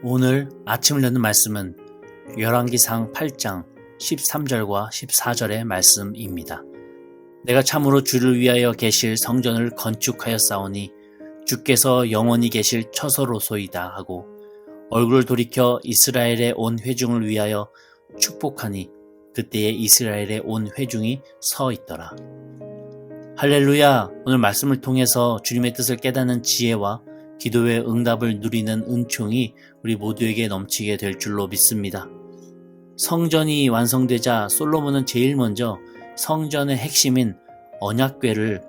오늘 아침을 여는 말씀은 열왕기상 8장 13절과 14절의 말씀입니다. 내가 참으로 주를 위하여 계실 성전을 건축하였사오니 주께서 영원히 계실 처소로소이다 하고 얼굴을 돌이켜 이스라엘의 온 회중을 위하여 축복하니 그때에 이스라엘의 온 회중이 서 있더라. 할렐루야! 오늘 말씀을 통해서 주님의 뜻을 깨닫는 지혜와 기도의 응답을 누리는 은총이 우리 모두에게 넘치게 될 줄로 믿습니다. 성전이 완성되자 솔로몬은 제일 먼저 성전의 핵심인 언약궤를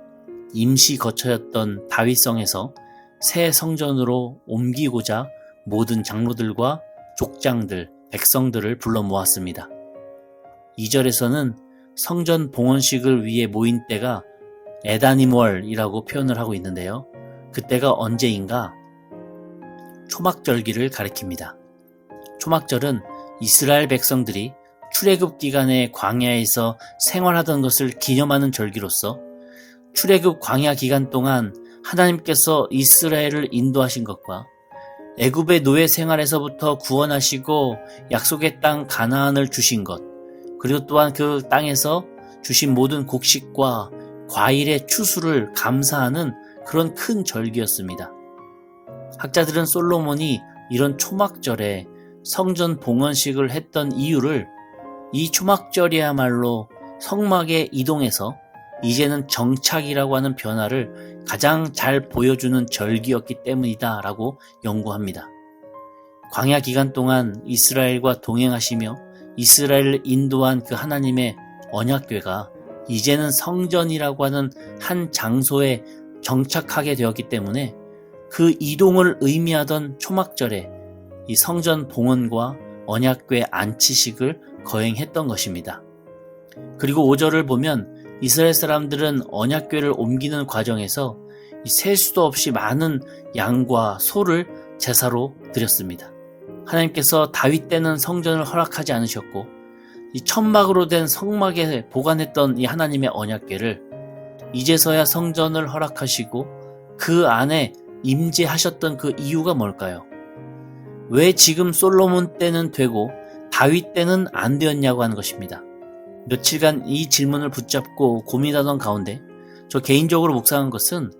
임시 거처였던 다윗성에서 새 성전으로 옮기고자 모든 장로들과 족장들, 백성들을 불러 모았습니다. 2절에서는 성전 봉헌식을 위해 모인 때가 에다님월이라고 표현을 하고 있는데요. 그때가 언제인가? 초막절기를 가리킵니다. 초막절은 이스라엘 백성들이 출애굽 기간에 광야에서 생활하던 것을 기념하는 절기로서 출애굽 광야 기간 동안 하나님께서 이스라엘을 인도하신 것과 애굽의 노예 생활에서부터 구원하시고 약속의 땅 가나안을 주신 것, 그리고 또한 그 땅에서 주신 모든 곡식과 과일의 추수를 감사하는 그런 큰 절기였습니다. 학자들은 솔로몬이 이런 초막절에 성전 봉헌식을 했던 이유를 이 초막절이야말로 성막에 이동해서 이제는 정착이라고 하는 변화를 가장 잘 보여주는 절기였기 때문이다 라고 연구합니다. 광야 기간 동안 이스라엘과 동행하시며 이스라엘을 인도한 그 하나님의 언약궤가 이제는 성전이라고 하는 한 장소에 정착하게 되었기 때문에 그 이동을 의미하던 초막절에 이 성전 봉헌과 언약궤 안치식을 거행했던 것입니다. 그리고 5절을 보면 이스라엘 사람들은 언약궤를 옮기는 과정에서 셀 수도 없이 많은 양과 소를 제사로 드렸습니다. 하나님께서 다윗 때는 성전을 허락하지 않으셨고 이 천막으로 된 성막에 보관했던 이 하나님의 언약궤를 이제서야 성전을 허락하시고 그 안에 임재하셨던 그 이유가 뭘까요? 왜 지금 솔로몬 때는 되고 다윗 때는 안 되었냐고 하는 것입니다. 며칠간 이 질문을 붙잡고 고민하던 가운데 저 개인적으로 묵상한 것은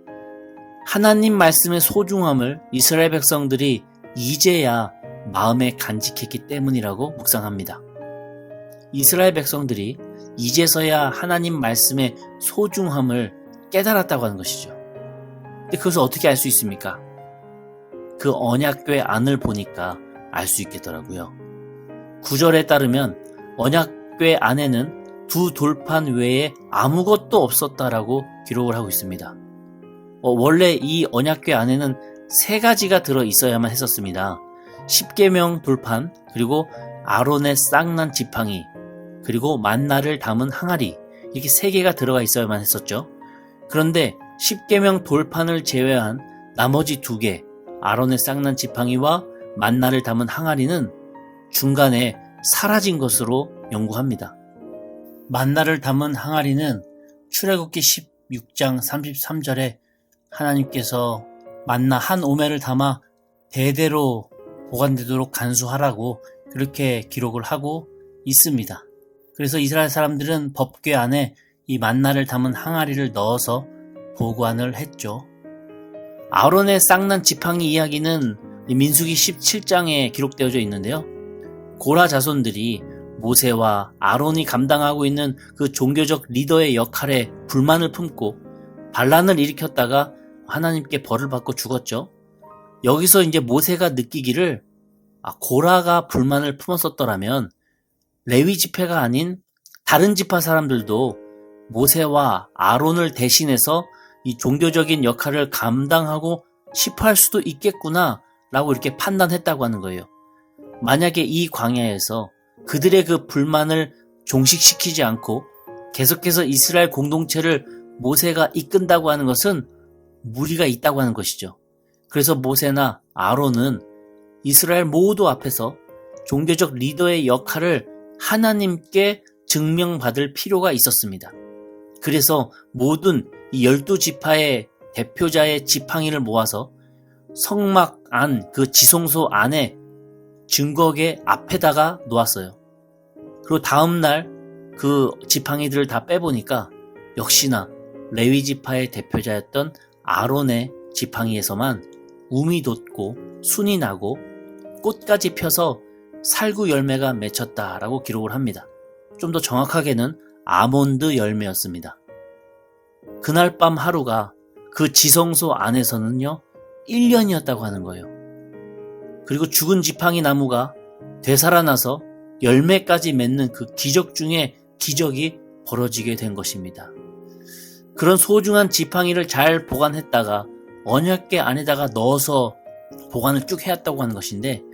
하나님 말씀의 소중함을 이스라엘 백성들이 이제야 마음에 간직했기 때문이라고 묵상합니다. 이스라엘 백성들이 이제서야 하나님 말씀의 소중함을 깨달았다고 하는 것이죠. 근데 그것을 어떻게 알 수 있습니까? 그 언약궤 안을 보니까 알 수 있겠더라고요. 9절에 따르면 언약궤 안에는 두 돌판 외에 아무것도 없었다라고 기록을 하고 있습니다. 원래 이 언약궤 안에는 세 가지가 들어 있어야만 했었습니다. 십계명 돌판, 그리고 아론의 쌍난 지팡이, 그리고 만나를 담은 항아리, 이렇게 세 개가 들어가 있어야만 했었죠. 그런데 십계명 돌판을 제외한 나머지 두 개, 아론의 쌍난 지팡이와 만나를 담은 항아리는 중간에 사라진 것으로 연구합니다. 만나를 담은 항아리는 출애굽기 16장 33절에 하나님께서 만나 한 오멜을 담아 대대로 보관되도록 간수하라고 그렇게 기록을 하고 있습니다. 그래서 이스라엘 사람들은 법궤 안에 이 만나를 담은 항아리를 넣어서 보관을 했죠. 아론의 쌍난 지팡이 이야기는 민수기 17장에 기록되어져 있는데요. 고라 자손들이 모세와 아론이 감당하고 있는 그 종교적 리더의 역할에 불만을 품고 반란을 일으켰다가 하나님께 벌을 받고 죽었죠. 여기서 이제 모세가 느끼기를 고라가 불만을 품었었더라면 레위 지파가 아닌 다른 지파 사람들도 모세와 아론을 대신해서 이 종교적인 역할을 감당하고 싶어 할 수도 있겠구나 라고 이렇게 판단했다고 하는 거예요. 만약에 이 광야에서 그들의 그 불만을 종식시키지 않고 계속해서 이스라엘 공동체를 모세가 이끈다고 하는 것은 무리가 있다고 하는 것이죠. 그래서 모세나 아론은 이스라엘 모두 앞에서 종교적 리더의 역할을 하나님께 증명받을 필요가 있었습니다. 그래서 모든 이 12지파의 대표자의 지팡이를 모아서 성막 안, 그 지성소 안에 증거계 앞에다가 놓았어요. 그리고 다음날 그 지팡이들을 다 빼보니까 역시나 레위 지파의 대표자였던 아론의 지팡이에서만 움이 돋고 순이 나고 꽃까지 펴서 살구 열매가 맺혔다라고 기록을 합니다. 좀 더 정확하게는 아몬드 열매였습니다. 그날 밤 하루가 그 지성소 안에서는요 1년이었다고 하는 거예요. 그리고 죽은 지팡이 나무가 되살아나서 열매까지 맺는 그 기적 중에 기적이 벌어지게 된 것입니다. 그런 소중한 지팡이를 잘 보관했다가 언약궤 안에다가 넣어서 보관을 쭉 해왔다고 하는 것인데,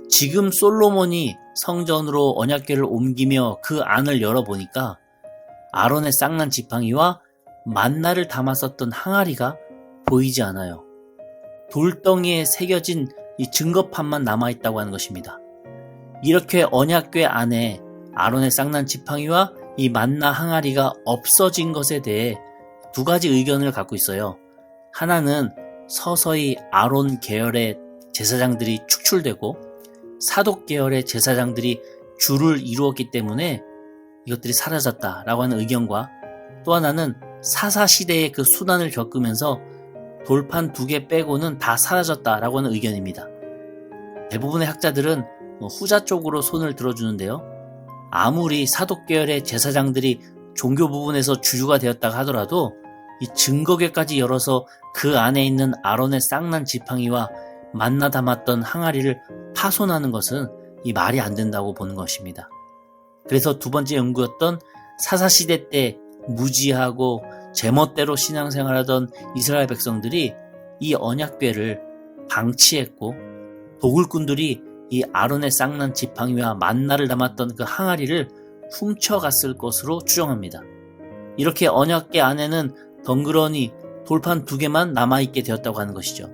지금 솔로몬이 성전으로 언약궤를 옮기며 그 안을 열어보니까 아론의 쌍난 지팡이와 만나를 담았었던 항아리가 보이지 않아요. 돌덩이에 새겨진 이 증거판만 남아있다고 하는 것입니다. 이렇게 언약궤 안에 아론의 쌍난 지팡이와 이 만나 항아리가 없어진 것에 대해 두 가지 의견을 갖고 있어요. 하나는 서서히 아론 계열의 제사장들이 축출되고 사독 계열의 제사장들이 주를 이루었기 때문에 이것들이 사라졌다라고 하는 의견과, 또 하나는 사사시대의 그 수난을 겪으면서 돌판 2개 빼고는 다 사라졌다라고 하는 의견입니다. 대부분의 학자들은 후자 쪽으로 손을 들어주는데요. 아무리 사독 계열의 제사장들이 종교 부분에서 주주가 되었다고 하더라도 이 증거궤까지 열어서 그 안에 있는 아론의 쌍난 지팡이와 만나 담았던 항아리를 파손하는 것은 이 말이 안 된다고 보는 것입니다. 그래서 두 번째 연구였던 사사시대 때 무지하고 제멋대로 신앙생활하던 이스라엘 백성들이 이 언약궤를 방치했고, 도굴꾼들이 이 아론의 쌍난 지팡이와 만나를 담았던 그 항아리를 훔쳐갔을 것으로 추정합니다. 이렇게 언약궤 안에는 덩그러니 돌판 2개만 남아있게 되었다고 하는 것이죠.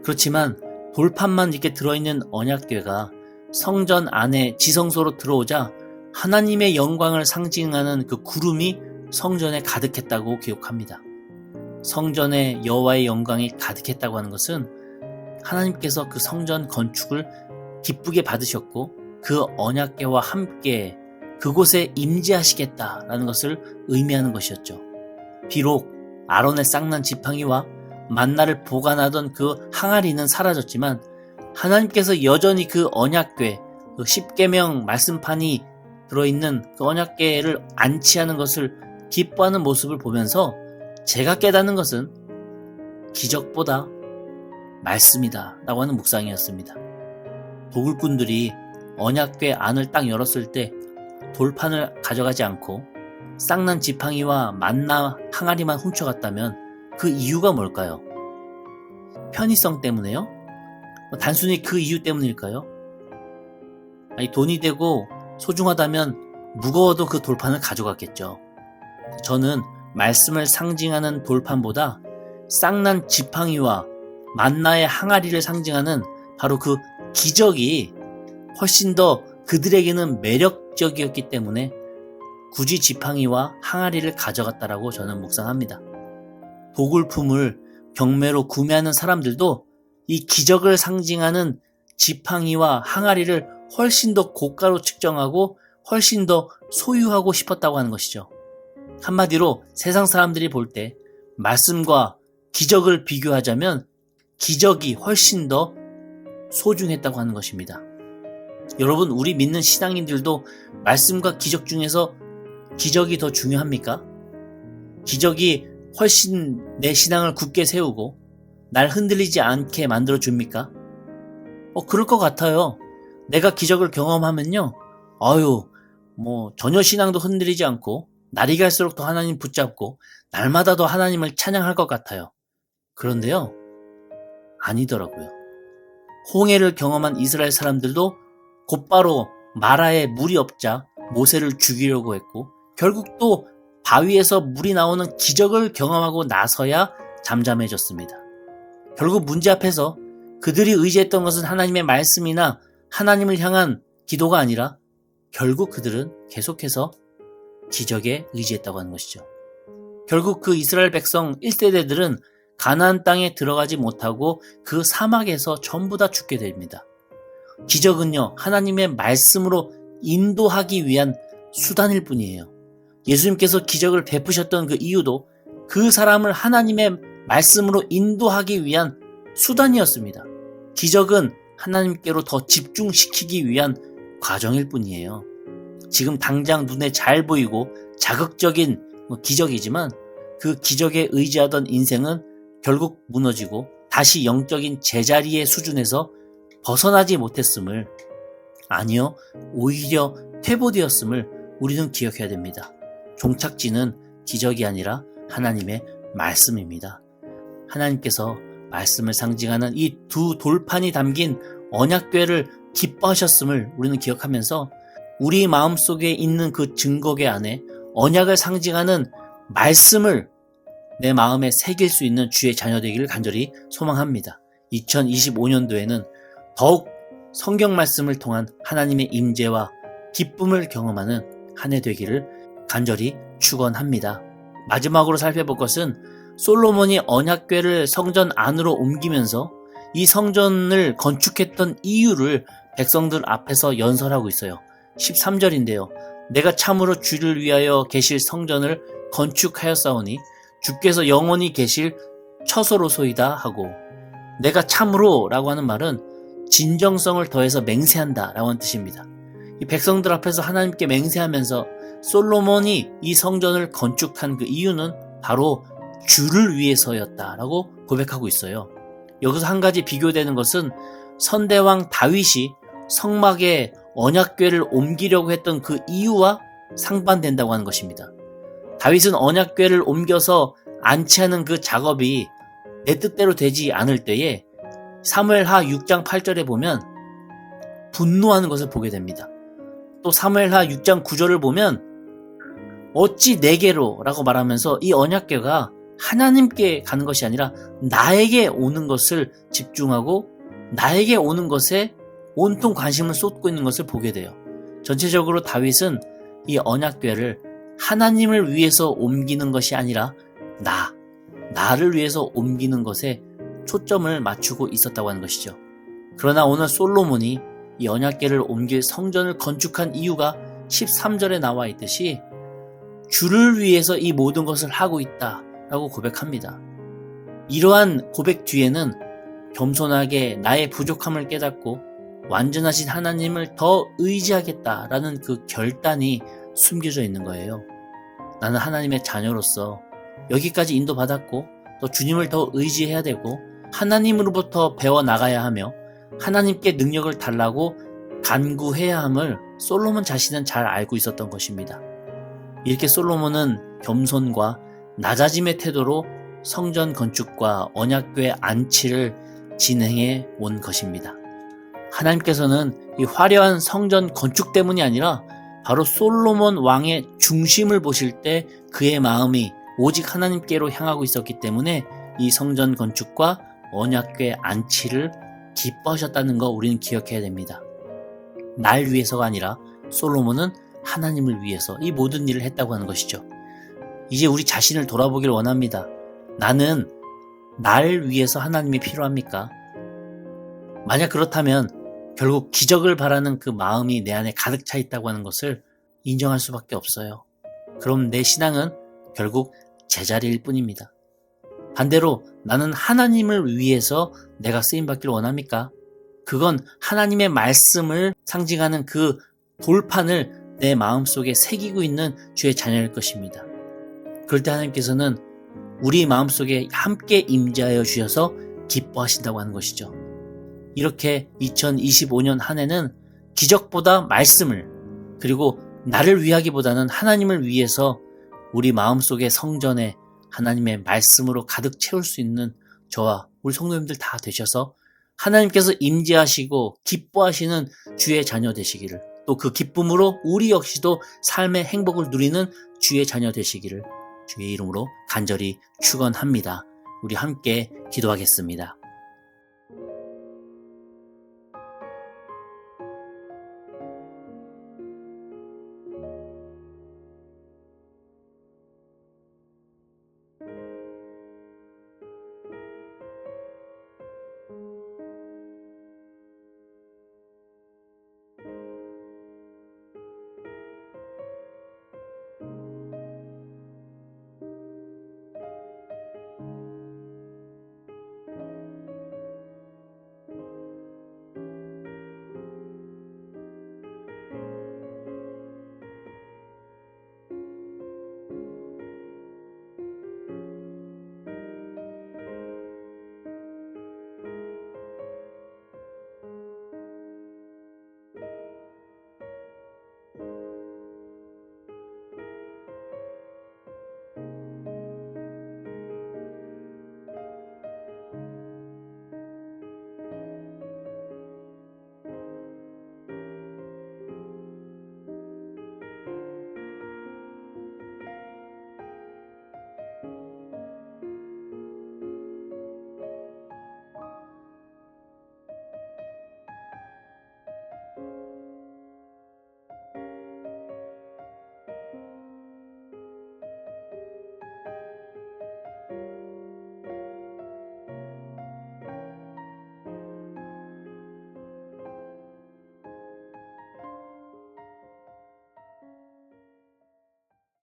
그렇지만 돌판만 이렇게 들어있는 언약궤가 성전 안에 지성소로 들어오자 하나님의 영광을 상징하는 그 구름이 성전에 가득했다고 기록합니다. 성전에 여호와의 영광이 가득했다고 하는 것은 하나님께서 그 성전 건축을 기쁘게 받으셨고 그 언약궤와 함께 그곳에 임재하시겠다라는 것을 의미하는 것이었죠. 비록 아론의 쌍난 지팡이와 만나를 보관하던 그 항아리는 사라졌지만 하나님께서 여전히 그 언약궤, 그 십계명 말씀판이 들어있는 그 언약궤를 안치하는 것을 기뻐하는 모습을 보면서 제가 깨닫는 것은 기적보다 말씀이다 라고 하는 묵상이었습니다. 도굴꾼들이 언약궤 안을 딱 열었을 때 돌판을 가져가지 않고 쌍난 지팡이와 만나 항아리만 훔쳐갔다면 그 이유가 뭘까요? 편의성 때문에요? 단순히 그 이유 때문일까요? 아니, 돈이 되고 소중하다면 무거워도 그 돌판을 가져갔겠죠. 저는 말씀을 상징하는 돌판보다 쌍난 지팡이와 만나의 항아리를 상징하는 바로 그 기적이 훨씬 더 그들에게는 매력적이었기 때문에 굳이 지팡이와 항아리를 가져갔다라고 저는 묵상합니다. 도굴품을 경매로 구매하는 사람들도 이 기적을 상징하는 지팡이와 항아리를 훨씬 더 고가로 측정하고 훨씬 더 소유하고 싶었다고 하는 것이죠. 한마디로 세상 사람들이 볼 때 말씀과 기적을 비교하자면 기적이 훨씬 더 소중했다고 하는 것입니다. 여러분, 우리 믿는 신앙인들도 말씀과 기적 중에서 기적이 더 중요합니까? 기적이 훨씬 내 신앙을 굳게 세우고 날 흔들리지 않게 만들어줍니까? 그럴 것 같아요. 내가 기적을 경험하면요, 전혀 신앙도 흔들리지 않고 날이 갈수록 더 하나님 붙잡고 날마다 더 하나님을 찬양할 것 같아요. 그런데요, 아니더라고요. 홍해를 경험한 이스라엘 사람들도 곧바로 마라에 물이 없자 모세를 죽이려고 했고, 결국 또 바위에서 물이 나오는 기적을 경험하고 나서야 잠잠해졌습니다. 결국 문제 앞에서 그들이 의지했던 것은 하나님의 말씀이나 하나님을 향한 기도가 아니라 결국 그들은 계속해서 기적에 의지했다고 하는 것이죠. 결국 그 이스라엘 백성 1세대들은 가나안 땅에 들어가지 못하고 그 사막에서 전부 다 죽게 됩니다. 기적은요, 하나님의 말씀으로 인도하기 위한 수단일 뿐이에요. 예수님께서 기적을 베푸셨던 그 이유도 그 사람을 하나님의 말씀으로 인도하기 위한 수단이었습니다. 기적은 하나님께로 더 집중시키기 위한 과정일 뿐이에요. 지금 당장 눈에 잘 보이고 자극적인 기적이지만 그 기적에 의지하던 인생은 결국 무너지고 다시 영적인 제자리의 수준에서 벗어나지 못했음을, 아니요, 오히려 퇴보되었음을 우리는 기억해야 됩니다. 종착지는 기적이 아니라 하나님의 말씀입니다. 하나님께서 말씀을 상징하는 이 두 돌판이 담긴 언약궤를 기뻐하셨음을 우리는 기억하면서 우리 마음속에 있는 그 증거궤 안에 언약을 상징하는 말씀을 내 마음에 새길 수 있는 주의 자녀 되기를 간절히 소망합니다. 2025년도에는 더욱 성경 말씀을 통한 하나님의 임재와 기쁨을 경험하는 한 해 되기를 간절히 축원합니다. 마지막으로 살펴볼 것은 솔로몬이 언약궤를 성전 안으로 옮기면서 이 성전을 건축했던 이유를 백성들 앞에서 연설하고 있어요. 13절인데요. 내가 참으로 주를 위하여 계실 성전을 건축하였사오니 주께서 영원히 계실 처소로소이다 하고, 내가 참으로 라고 하는 말은 진정성을 더해서 맹세한다 라고 하는 뜻입니다. 이 백성들 앞에서 하나님께 맹세하면서 솔로몬이 이 성전을 건축한 그 이유는 바로 주를 위해서였다라고 고백하고 있어요. 여기서 한 가지 비교되는 것은 선대왕 다윗이 성막에 언약궤를 옮기려고 했던 그 이유와 상반된다고 하는 것입니다. 다윗은 언약궤를 옮겨서 안치하는 그 작업이 내 뜻대로 되지 않을 때에 사무엘하 6장 8절에 보면 분노하는 것을 보게 됩니다. 또 사무엘하 6장 9절을 보면 어찌 내게로 라고 말하면서 이 언약궤가 하나님께 가는 것이 아니라 나에게 오는 것을 집중하고 나에게 오는 것에 온통 관심을 쏟고 있는 것을 보게 돼요. 전체적으로 다윗은 이 언약궤를 하나님을 위해서 옮기는 것이 아니라 나를 위해서 옮기는 것에 초점을 맞추고 있었다고 하는 것이죠. 그러나 오늘 솔로몬이 이 언약궤를 옮길 성전을 건축한 이유가 13절에 나와 있듯이 주를 위해서 이 모든 것을 하고 있다라고 고백합니다. 이러한 고백 뒤에는 겸손하게 나의 부족함을 깨닫고 완전하신 하나님을 더 의지하겠다라는 그 결단이 숨겨져 있는 거예요. 나는 하나님의 자녀로서 여기까지 인도받았고 또 주님을 더 의지해야 되고 하나님으로부터 배워나가야 하며 하나님께 능력을 달라고 간구해야 함을 솔로몬 자신은 잘 알고 있었던 것입니다. 이렇게 솔로몬은 겸손과 낮아짐의 태도로 성전 건축과 언약궤 안치를 진행해 온 것입니다. 하나님께서는 이 화려한 성전 건축 때문이 아니라 바로 솔로몬 왕의 중심을 보실 때 그의 마음이 오직 하나님께로 향하고 있었기 때문에 이 성전 건축과 언약궤 안치를 기뻐하셨다는 거 우리는 기억해야 됩니다. 날 위해서가 아니라 솔로몬은 하나님을 위해서 이 모든 일을 했다고 하는 것이죠. 이제 우리 자신을 돌아보길 원합니다. 나는 날 위해서 하나님이 필요합니까? 만약 그렇다면 결국 기적을 바라는 그 마음이 내 안에 가득 차 있다고 하는 것을 인정할 수밖에 없어요. 그럼 내 신앙은 결국 제자리일 뿐입니다. 반대로 나는 하나님을 위해서 내가 쓰임받기를 원합니까? 그건 하나님의 말씀을 상징하는 그 돌판을 내 마음속에 새기고 있는 주의 자녀일 것입니다. 그럴 때 하나님께서는 우리 마음속에 함께 임재하여 주셔서 기뻐하신다고 하는 것이죠. 이렇게 2025년 한 해는 기적보다 말씀을, 그리고 나를 위하기보다는 하나님을 위해서 우리 마음속의 성전에 하나님의 말씀으로 가득 채울 수 있는 저와 우리 성도님들 다 되셔서 하나님께서 임재하시고 기뻐하시는 주의 자녀 되시기를, 또 그 기쁨으로 우리 역시도 삶의 행복을 누리는 주의 자녀 되시기를 주의 이름으로 간절히 축원합니다. 우리 함께 기도하겠습니다.